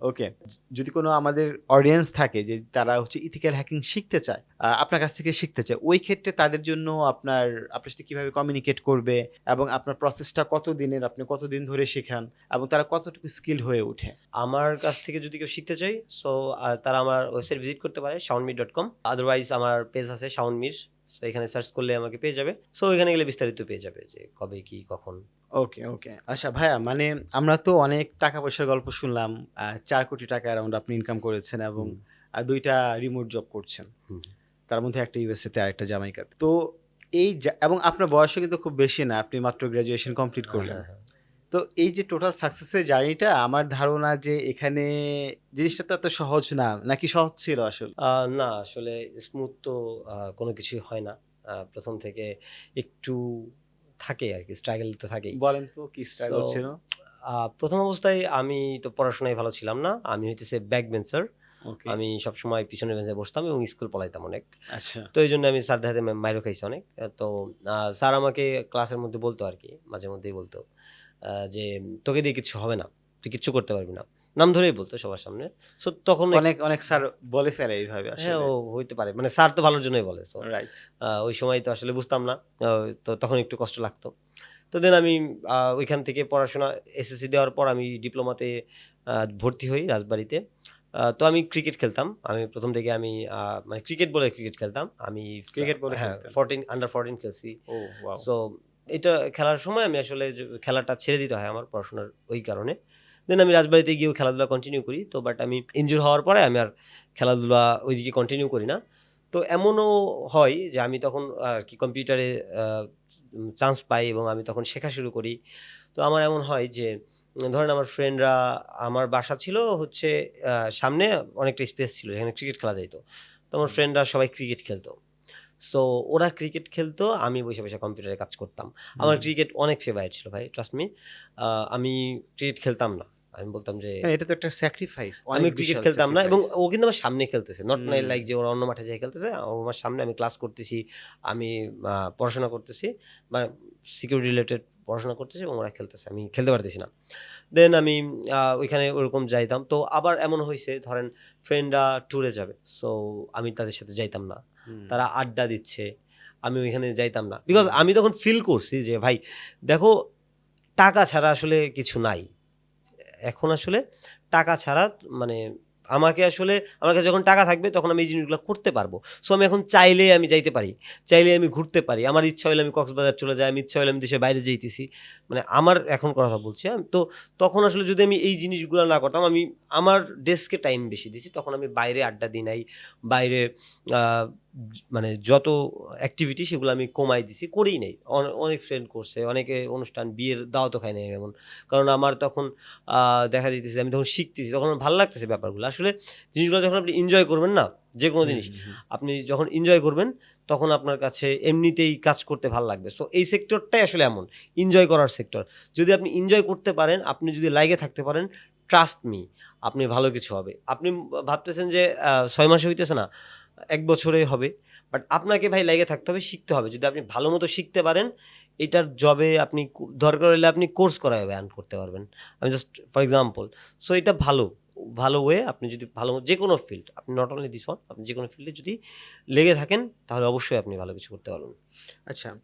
ওকে, যদি কোনো আমাদের অডিয়েন্স থাকে যে তারা হচ্ছে ইথিক্যাল হ্যাকিং শিখতে চায়, আপনার কাছ থেকে শিখতে চায়, ওই ক্ষেত্রে তাদের জন্য আপনার সাথে কিভাবে কমিউনিকেট করবে এবং আপনার প্রসেসটা কত দিনের, আপনি কতদিন ধরে শেখান এবং তারা কতটুকু স্কিল হয়ে ওঠে? আমার কাছ থেকে যদি কেউ শিখতে চাই, সো তারা আমার ওয়েবসাইট ভিজিট করতে পারে shaunmir.com। আদারওয়াইজ আমার পেজ আছে শাওনমির, সো এখানে সার্চ করলে আমাকে পেয়ে যাবে। সো এখানে গেলে বিস্তারিত পেয়ে যাবে যে কবে কি কখন। ওকে, ওকে। আচ্ছা ভাইয়া, মানে আমরা তো অনেক টাকা পয়সার গল্প শুনলাম। ৪ কোটি টাকা অ্যারাউন্ড আপনি ইনকাম করেছেন এবং হুম, ২টা রিমোট জব করছেন। হুম। তার মধ্যে একটা ইউএসএ তে আরেকটা জামাইকাতে। তো এবং আপনার বয়সও কিন্তু খুব বেশি না। আপনি মাত্র গ্র্যাজুয়েশন কমপ্লিট হ্যাঁ, করলেন। হ্যাঁ, হ্যাঁ। তো এই যে টোটাল সাকসেসের জার্নিটা, আমার ধারণা যে এখানে জিনিসটা তো এত সহজ না। নাকি সহজ ছিল আসলে? না আসলে স্মুথ তো কোনো কিছুই হয় না। ১ম থেকে একটু থাকে আরকি, স্ট্রাগল তো থাকেই। বলেন তো কি সো স্ট্রাগল ছিল? ১ম অবস্থায় আমি তো পড়াশোনায় ভালো ছিলাম না। আমি হইতেছে ব্যাক বেঞ্চার। ওকে, আমি সবসময় পিছনের বেঞ্চে বসতাম এবং স্কুল পলাইতাম অনেক। আচ্ছা। তো এইজন্য আমি স্যারদের হাতে মাইরও খাইছি অনেক। তো স্যার আমাকে ক্লাসের মধ্যে বলতো আরকি, মাঝে মধ্যেই বলতো যে, "তোকে দিয়ে কিচ্ছু হবে না। তুই কিচ্ছু করতে পারবি না।" নাম ধরেই বলতো সবার সামনে। সো তখন অনেক, অনেক স্যার বলে ফেলে এইভাবে হ্যাঁ, আসলে। হইতে পারে। মানে স্যার তো ভালোর জন্যই বলে। So right. ওই সময় তো আসলে বুঝতাম না। আ তো তখন একটু কষ্ট লাগতো। তো দেন আমি ওইখান থেকে পড়াশোনা এসএসসি দেওয়ার পর আমি ডিপ্লোমাতে আ ভর্তি হই রাজবাড়ীতে। তো আমি ক্রিকেট খেলতাম। আমি ১ম থেকে আমি মানে ক্রিকেট বলে ক্রিকেট খেলতাম। আমি ক্রিকেট বলে হ্যাঁ, খেলতেন। 14 আন্ডার 14 খেলছি। ও ওয়াও! সো এটা খেলার সময় আমি আসলে খেলাটা ছেড়ে দিতে হয় আমার পড়াশোনার ওই কারণে। দেন আমি রাজবাড়ীতে গিয়েও খেলাধুলা কন্টিনিউ করি। তো বাট আমি ইনজুর হওয়ার পরে আমি আর খেলাধুলা ওইদিকে কন্টিনিউ করি না। তো এমনও হয় যে আমি তখন আরকি কম্পিউটারে আ চান্স পাই এবং আমি তখন শেখা শুরু করি। তো আমার এমন হয় যে ধরেন আমার ফ্রেন্ডরা, আমার বাসা ছিল হচ্ছে সামনে অনেকটা স্পেস ছিল যেখানে ক্রিকেট খেলা যাইত। তো আমার হুম, ফ্রেন্ডরা সবাই ক্রিকেট খেলতো। সো ওরা ক্রিকেট খেলতো, আমি বইসা, বইসা কম্পিউটারে কাজ করতাম। আমার হুম। ক্রিকেট অনেক ফেভারিট ছিল ভাই, ট্রাস্ট মি। আমি ক্রিকেট খেলতাম না। আমি বলতাম যে হ্যাঁ, এটা তো একটা স্যাক্রিফাইস। আমি অনেক ক্রিকেট বিশাল খেলতাম না এবং স্যাক্রিফাইস। ও কিন্তু আমার সামনে খেলতেছে। নট হুম, লাইক যে ওরা অন্য মাঠে যেয়ে খেলতেছে। ও আমার সামনে, আমি ক্লাস করতেছি, আমি পড়াশোনা করতেছি। মানে সিকিউরিটি রিলেটেড পড়াশোনা করতেছি এবং ওরা খেলতেছে। আমি খেলতে পারতেছি না। দেন আমি ওইখানে ওরকম যাইতাম। তো আবার এমন হইছে ধরেন ফ্রেন্ডরা ট্যুরে যাবে। সো আমি তাদের সাথে যাইতাম না। হুম, তারা আড্ডা দিচ্ছে। আমি ওইখানে যাইতাম না। বিকজ হুম। আমি তখন ফিল করছি যে ভাই দেখো, টাকা ছাড়া আসলে কিছু নাই। এখন আসলে টাকা ছাড়া মানে আমাকে আসলে আমার কাছে যখন টাকা থাকবে তখন আমি এই জিনিসগুলো করতে পারবো। সো আমি এখন চাইলেই আমি যাইতে পারি। চাইলেই আমি ঘুরতে পারি। আমার ইচ্ছা হইলে আমি কক্সবাজার চলে যাই। আমি ইচ্ছা হইলে আমি দেশের বাইরে যাইতেছি। মানে আমার এখন কথা বলছি, হ্যাঁ? তো তখন আসলে যদি আমি এই জিনিসগুলা না করতাম, আমি আমার ডেস্কে টাইম বেশি দিছি। তখন আমি বাইরে আড্ডা দিই নাই। বাইরে আ মানে যত অ্যাক্টিভিটি সেগুলো আমি কমায় দিছি। করিই নাই। অনেক ফ্রেন্ড করছে। অনেকে অনুষ্ঠান, বিয়ের দাওয়াতও খায় নাই এমন। কারণ আমার তখন আ দেখা যাইতেছে আমি তখন শিখতেছি। তখন আমার ভাল লাগতেছে ব্যাপারগুলো। আসলে জিনিসগুলো যখন আপনি এনজয় করবেন না, যেকোনো হুম, জিনিস, হুম, হুম। আপনি যখন এনজয় করবেন তখন আপনার কাছে এমনিতেই কাজ করতে ভাল লাগবে। সো এই সেক্টরটাই আসলে এমন, এনজয় করার সেক্টর। যদি আপনি এনজয় করতে পারেন, আপনি যদি লাইগে থাকতে পারেন, ট্রাস্ট মি, আপনি ভালো কিছু হবে। আপনি ভাবতেছেন যে ৬ মাসে হইতেছে না, ১ বছরে হবে। বাট আপনাকে ভাই লাইগে থাকতে হবে, শিখতে হবে। যদি আপনি ভালোমতো শিখতে পারেন, এটার জবে আপনি দরকার হইলে আপনি কোর্স করায় আর্ন করতে পারবেন। আমি জাস্ট ফর এক্সাম্পল। সো এটা ভালো, ভালো ওয়ে। আপনি যদি ভালো যেকোনো ফিল্ড, আপনি নট অনলি দিস ওয়ান, আপনি যেকোনো ফিল্ডে যদি লেগে থাকেন তাহলে অবশ্যই আপনি ভালো কিছু করতে পারবেন। আচ্ছা।